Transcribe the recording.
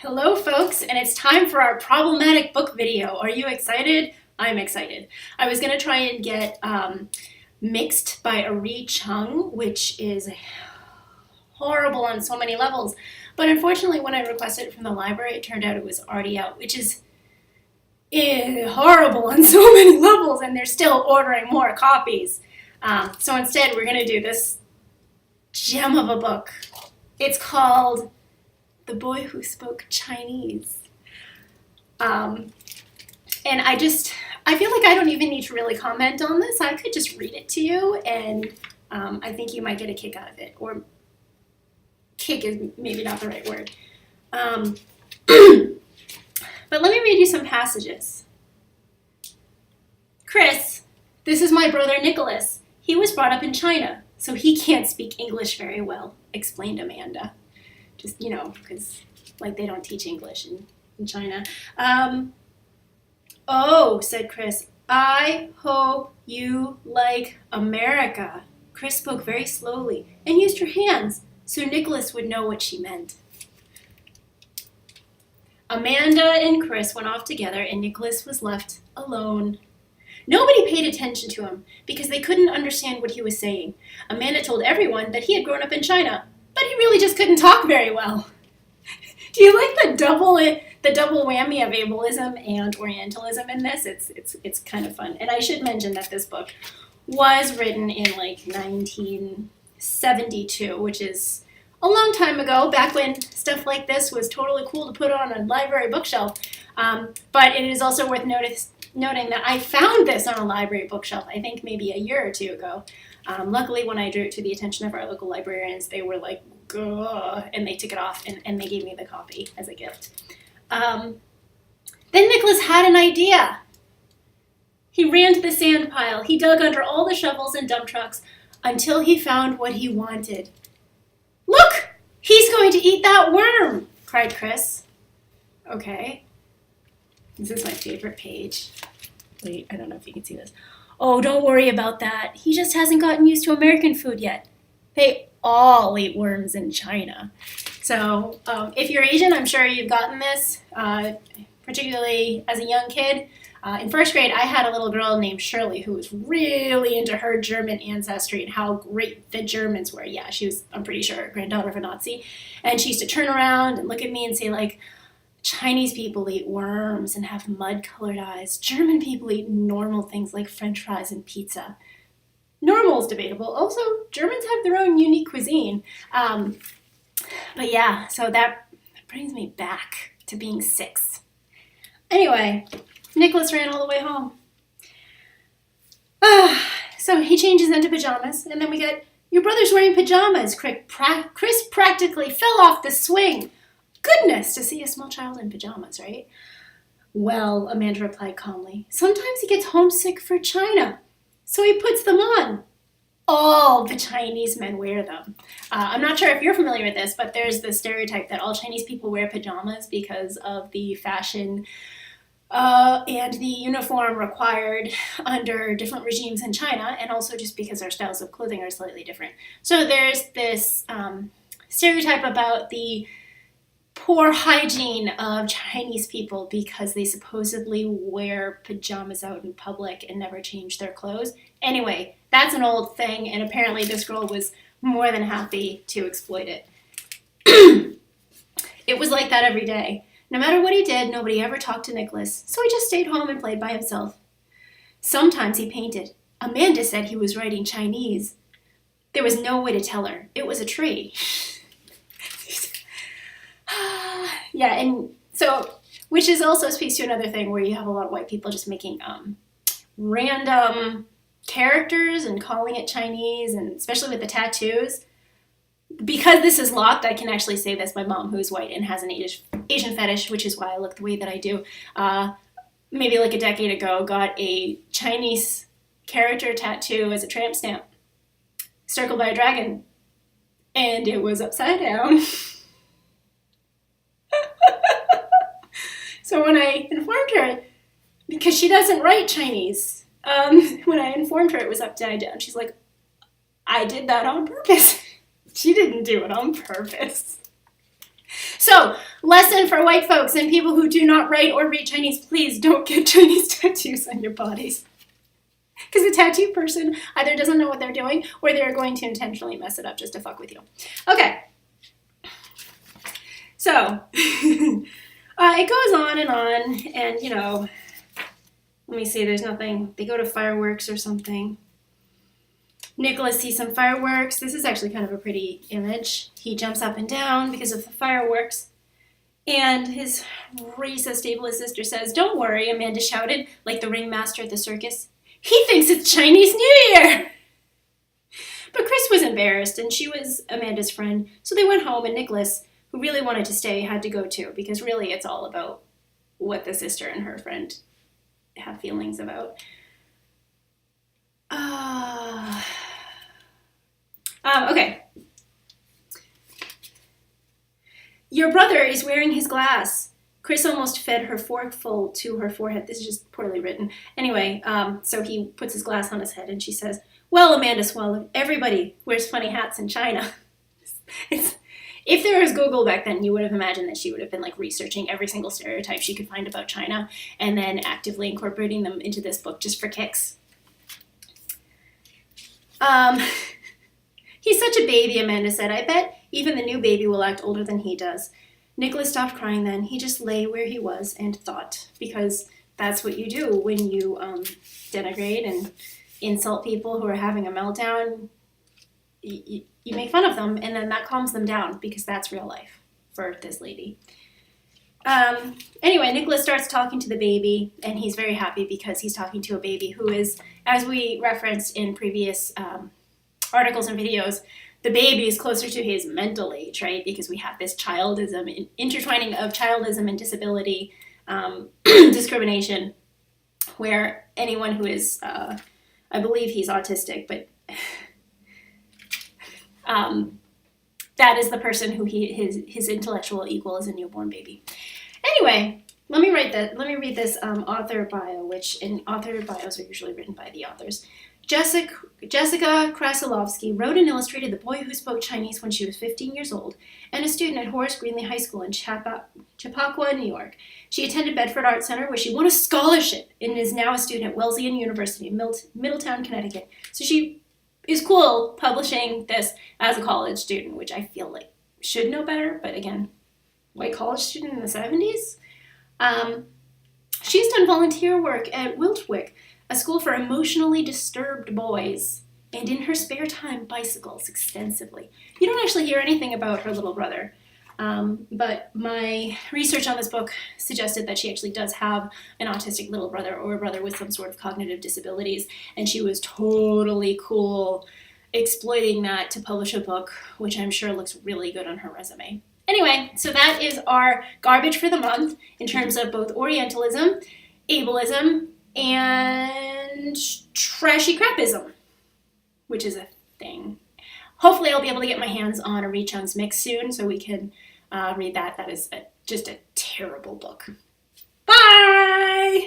Hello folks, and it's time for our problematic book video. Are you excited? I'm excited. I was going to try and get Mixed by Ari Chung, which is horrible on so many levels. But unfortunately, when I requested it from the library, it turned out it was already out, which is horrible on so many levels, and they're still ordering more copies. So instead, we're going to do this gem of a book. It's called The Boy Who Spoke Chinese. And I feel like I don't even need to really comment on this. I could just read it to you, and I think you might get a kick out of it. Or kick is maybe not the right word. But let me read you some passages. Chris, this is my brother Nicholas. He was brought up in China, so he can't speak English very well, explained Amanda. Just, because, they don't teach English in China. Oh, said Chris, I hope you like America. Chris spoke very slowly and used her hands so Nicholas would know what she meant. Amanda and Chris went off together and Nicholas was left alone. Nobody paid attention to him because they couldn't understand what he was saying. Amanda told everyone that he had grown up in China, but he really just couldn't talk very well. Do you like the double whammy of ableism and Orientalism in this? It's kind of fun. And I should mention that this book was written in 1972, which is a long time ago, back when stuff like this was totally cool to put on a library bookshelf. But it is also worth noting that I found this on a library bookshelf, I think maybe a year or two ago. Luckily, when I drew it to the attention of our local librarians, they were like, "Gah," and they took it off and they gave me the copy as a gift. Then Nicholas had an idea. He ran to the sand pile. He dug under all the shovels and dump trucks until he found what he wanted. Look! He's going to eat that worm! Cried Chris. Okay. This is my favorite page. Wait, I don't know if you can see this. Oh, don't worry about that. He just hasn't gotten used to American food yet. They all eat worms in China. So if you're Asian, I'm sure you've gotten this, particularly as a young kid. In first grade, I had a little girl named Shirley who was really into her German ancestry and how great the Germans were. Yeah, she was, I'm pretty sure, a granddaughter of a Nazi. And she used to turn around and look at me and say, Chinese people eat worms and have mud-colored eyes. German people eat normal things like French fries and pizza. Normal is debatable. Also, Germans have their own unique cuisine. But yeah, so that brings me back to being 6. Anyway, Nicholas ran all the way home. So he changes into pajamas, and then we get, your brother's wearing pajamas. Chris practically fell off the swing. Goodness, to see a small child in pajamas, right? Well, Amanda replied calmly, sometimes he gets homesick for China, so he puts them on. All the Chinese men wear them. I'm not sure if you're familiar with this, but there's the stereotype that all Chinese people wear pajamas because of the fashion and the uniform required under different regimes in China, and also just because our styles of clothing are slightly different. So there's this stereotype about the poor hygiene of Chinese people because they supposedly wear pajamas out in public and never change their clothes. Anyway, that's an old thing, and apparently this girl was more than happy to exploit it. It was like that every day. No matter what he did, nobody ever talked to Nicholas, so he just stayed home and played by himself. Sometimes he painted. Amanda said he was writing Chinese. There was no way to tell her. It was a tree. Yeah, and so, which is also speaks to another thing where you have a lot of white people just making random characters and calling it Chinese, and especially with the tattoos. Because this is locked, I can actually say this. My mom, who's white and has an Asian fetish, which is why I look the way that I do, maybe a decade ago, got a Chinese character tattoo as a tramp stamp, circled by a dragon, and it was upside down. So when I informed her, because she doesn't write Chinese, when I informed her it was upside down, she's like, I did that on purpose. She didn't do it on purpose. So, lesson for white folks and people who do not write or read Chinese, please don't get Chinese tattoos on your bodies. Because the tattoo person either doesn't know what they're doing or they're going to intentionally mess it up just to fuck with you. Okay. So, it goes on, and, you know, let me see, there's nothing. They go to fireworks or something. Nicholas sees some fireworks. This is actually kind of a pretty image. He jumps up and down because of the fireworks. And his racist, ableist sister says, "Don't worry," Amanda shouted, like the ringmaster at the circus. "He thinks it's Chinese New Year!" But Chris was embarrassed, and she was Amanda's friend, so they went home, and Nicholas, who really wanted to stay, had to go too, because really it's all about what the sister and her friend have feelings about. Okay. "Your brother is wearing his glass." Chris almost fed her forkful to her forehead. This is just poorly written. Anyway, so he puts his glass on his head, and she says, "Well," Amanda swallowed, "everybody wears funny hats in China." If there was Google back then, you would have imagined that she would have been like researching every single stereotype she could find about China and then actively incorporating them into this book just for kicks. "He's such a baby," Amanda said. "I bet even the new baby will act older than he does." Nicholas stopped crying then. He just lay where he was and thought, because that's what you do when you denigrate and insult people who are having a meltdown. You make fun of them, and then that calms them down, because that's real life for this lady. Anyway, Nicholas starts talking to the baby, and he's very happy because he's talking to a baby who is, as we referenced in previous articles and videos, the baby is closer to his mental age, right? Because we have this childism, intertwining of childism and disability discrimination, where anyone who is, I believe he's autistic, but that is the person who his intellectual equal is a newborn baby. Anyway, let me read this author bio, which in author bios are usually written by the authors. Jessica Krasilovsky wrote and illustrated The Boy Who Spoke Chinese when she was 15 years old and a student at Horace Greeley High School in Chappaqua, New York. She attended Bedford Art Center, where she won a scholarship and is now a student at Wesleyan University in Middletown, Connecticut. So she is cool publishing this as a college student, which I feel like should know better, but again, white college student in the 70s. She's done volunteer work at Wiltwick, a school for emotionally disturbed boys, and in her spare time bicycles extensively. You don't actually hear anything about her little brother, but my research on this book suggested that she actually does have an autistic little brother, or a brother with some sort of cognitive disabilities, and she was totally cool exploiting that to publish a book, which I'm sure looks really good on her resume. Anyway, so that is our garbage for the month in terms of both Orientalism, ableism, and trashy crapism, which is a thing. Hopefully I'll be able to get my hands on a Chung's mix soon so we can read that. That is just a terrible book. Bye!